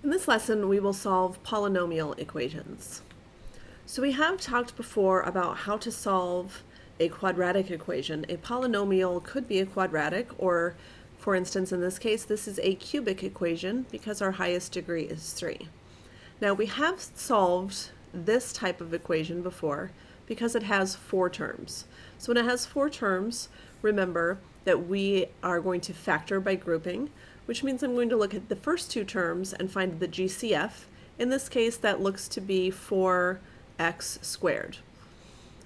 In this lesson, we will solve polynomial equations. So we have talked before about how to solve a quadratic equation. A polynomial could be a quadratic, or for instance, in this case, this is a cubic equation because our highest degree is 3. Now we have solved this type of equation before because it has 4 terms. So when it has 4 terms, remember that we are going to factor by grouping, which means I'm going to look at the first 2 terms and find the GCF. In this case, that looks to be 4x squared.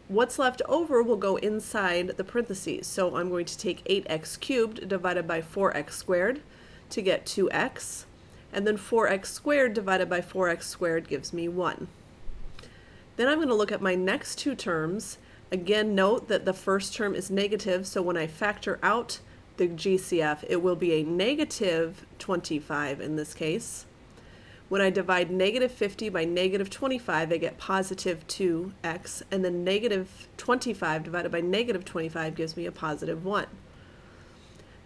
What's left over will go inside the parentheses. So I'm going to take 8x cubed divided by 4x squared to get 2x. And then 4x squared divided by 4x squared gives me 1. Then I'm going to look at my next 2 terms. Again, note that the first term is negative, so when I factor out the GCF, it will be a negative 25 in this case. When I divide negative 50 by negative 25, I get positive 2x, and then negative 25 divided by negative 25 gives me a positive 1.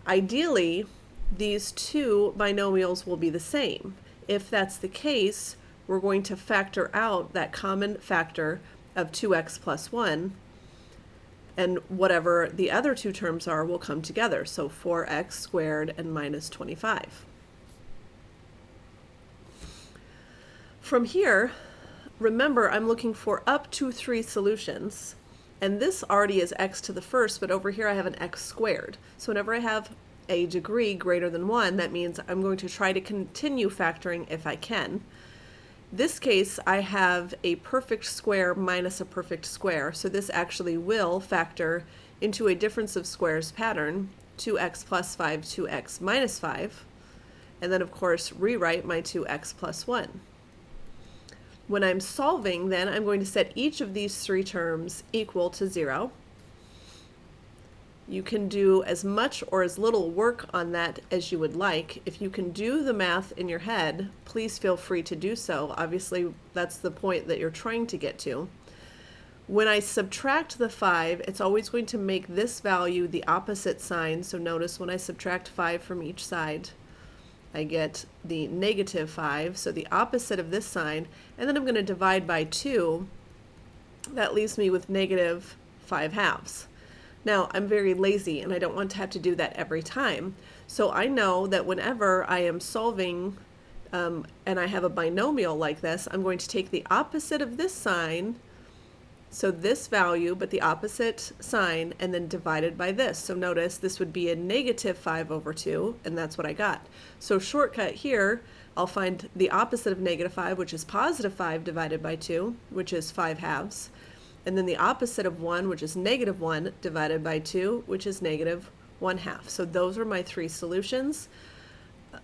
Ideally, these 2 binomials will be the same. If that's the case, we're going to factor out that common factor of 2x plus 1, and whatever the other 2 terms are will come together. So 4x squared and minus 25. From here, remember I'm looking for up to 3 solutions, and this already is x to the first, but over here I have an x squared. So whenever I have a degree greater than 1, that means I'm going to try to continue factoring if I can. This case, I have a perfect square minus a perfect square, so this actually will factor into a difference of squares pattern, 2x plus 5, 2x minus 5, and then of course rewrite my 2x plus 1. When I'm solving, then I'm going to set each of these 3 terms equal to 0. You can do as much or as little work on that as you would like. If you can do the math in your head, please feel free to do so. Obviously, that's the point that you're trying to get to. When I subtract the 5, it's always going to make this value the opposite sign. So notice when I subtract 5 from each side, I get the negative 5, so the opposite of this sign, and then I'm going to divide by 2. That leaves me with negative 5 halves. Now, I'm very lazy and I don't want to have to do that every time. So I know that whenever I am solving and I have a binomial like this, I'm going to take the opposite of this sign, so this value, but the opposite sign, and then divide it by this. So notice this would be a negative 5 over 2, and that's what I got. So shortcut here, I'll find the opposite of negative 5, which is positive 5 divided by 2, which is 5 halves. And then the opposite of 1, which is negative 1, divided by 2, which is negative 1 half. So those are my 3 solutions.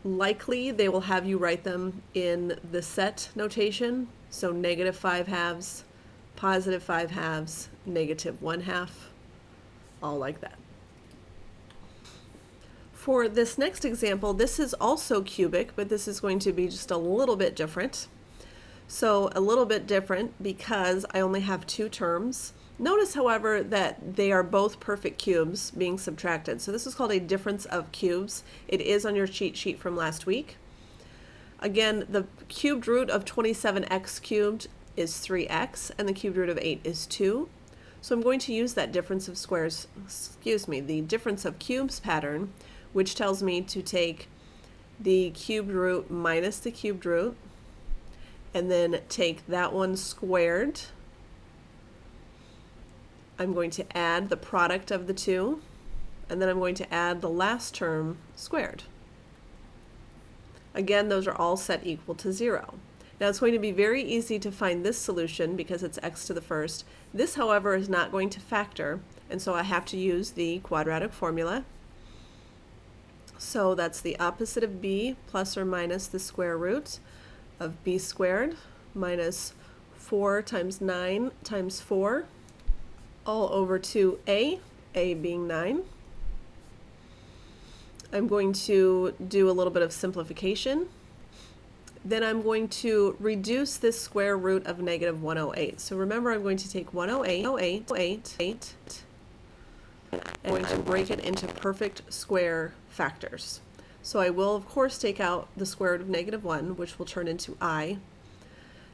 Likely they will have you write them in the set notation. So negative 5 halves, positive 5 halves, negative 1 half, all like that. For this next example, this is also cubic, but this is going to be just a little bit different. So a little bit different because I only have 2 terms. Notice, however, that they are both perfect cubes being subtracted. So this is called a difference of cubes. It is on your cheat sheet from last week. Again, the cubed root of 27x cubed is 3x, and the cubed root of 8 is 2. So I'm going to use that difference of squares, the difference of cubes pattern, which tells me to take the cubed root minus the cubed root, and then take that one squared. I'm going to add the product of the 2, and then I'm going to add the last term squared. Again, those are all set equal to 0. Now it's going to be very easy to find this solution because it's x to the first. This, however, is not going to factor, and so I have to use the quadratic formula. So that's the opposite of b plus or minus the square root of b squared minus 4 times 9 times 4 all over 2a, a being 9. I'm going to do a little bit of simplification. Then I'm going to reduce this square root of negative 108. So remember, I'm going to take 108, and I'm going to break it into perfect square factors. So I will, of course, take out the square root of negative 1, which will turn into I.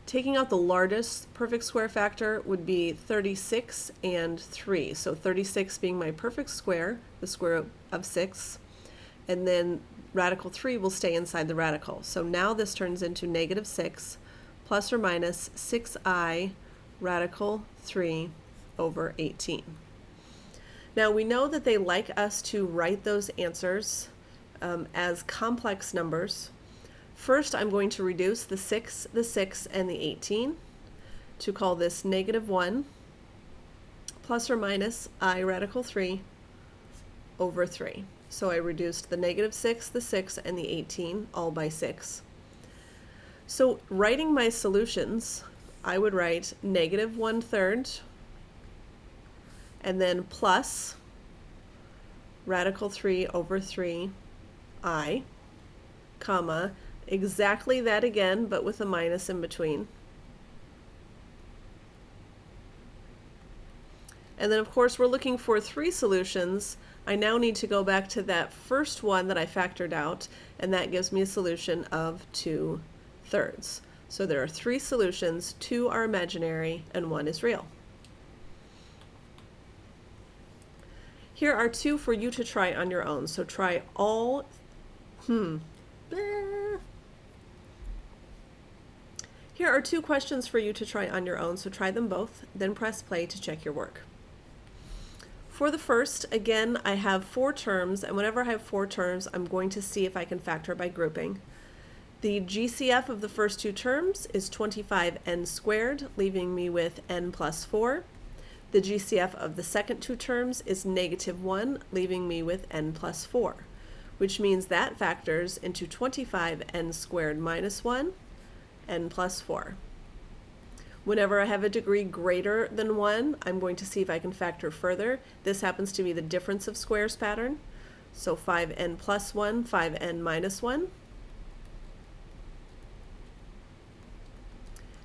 Taking out the largest perfect square factor would be 36 and 3. So 36 being my perfect square, the square root of 6, and then radical 3 will stay inside the radical. So now this turns into negative 6 plus or minus 6I radical 3 over 18. Now we know that they like us to write those answers as complex numbers. First, I'm going to reduce the 6, and the 18 to call this negative 1 plus or minus I radical 3 over 3. So I reduced the negative 6, the 6, and the 18 all by 6. So writing my solutions, I would write negative 1/3 and then plus radical 3 over 3I, comma, exactly that again, but with a minus in between. And then, of course, we're looking for 3 solutions. I now need to go back to that first one that I factored out, and that gives me a solution of 2/3. So there are 3 solutions, 2 are imaginary, and 1 is real. Here are 2 for you to try on your own. So try all, Here are 2 questions for you to try on your own, so try them both, then press play to check your work. For the first, again, I have 4 terms, and whenever I have 4 terms, I'm going to see if I can factor by grouping. The GCF of the first 2 terms is 25n squared, leaving me with n plus 4. The GCF of the second 2 terms is negative 1, leaving me with n plus 4, which means that factors into 25n squared minus 1, n plus 4. Whenever I have a degree greater than 1, I'm going to see if I can factor further. This happens to be the difference of squares pattern. So 5n plus 1, 5n minus 1.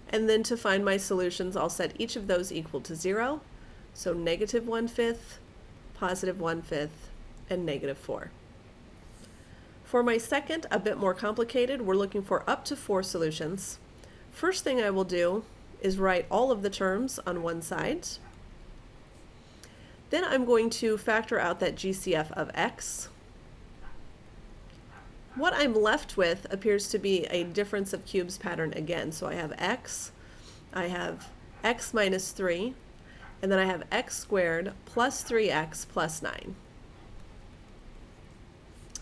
And then to find my solutions, I'll set each of those equal to 0. So negative 1/5, positive 1/5, and negative 4. For my second, a bit more complicated, we're looking for up to 4 solutions. First thing I will do is write all of the terms on one side. Then I'm going to factor out that GCF of x. What I'm left with appears to be a difference of cubes pattern again. So I have x, I have x minus 3, and then I have x squared plus 3x plus 9.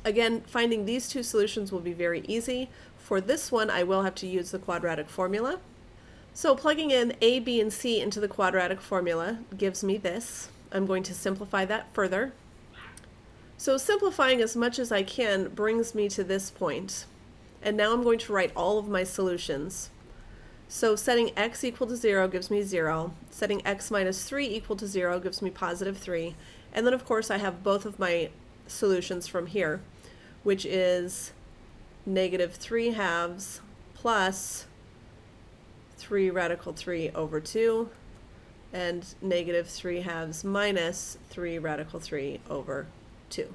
Again, finding these 2 solutions will be very easy. For this one, I will have to use the quadratic formula. So plugging in a, b, and c into the quadratic formula gives me this. I'm going to simplify that further. So simplifying as much as I can brings me to this point. And now I'm going to write all of my solutions. So setting x equal to 0 gives me 0. Setting x minus 3 equal to 0 gives me positive 3. And then, of course, I have both of my solutions from here, which is negative 3/2 plus 3 radical 3 over 2, and negative 3/2 minus 3 radical 3 over 2.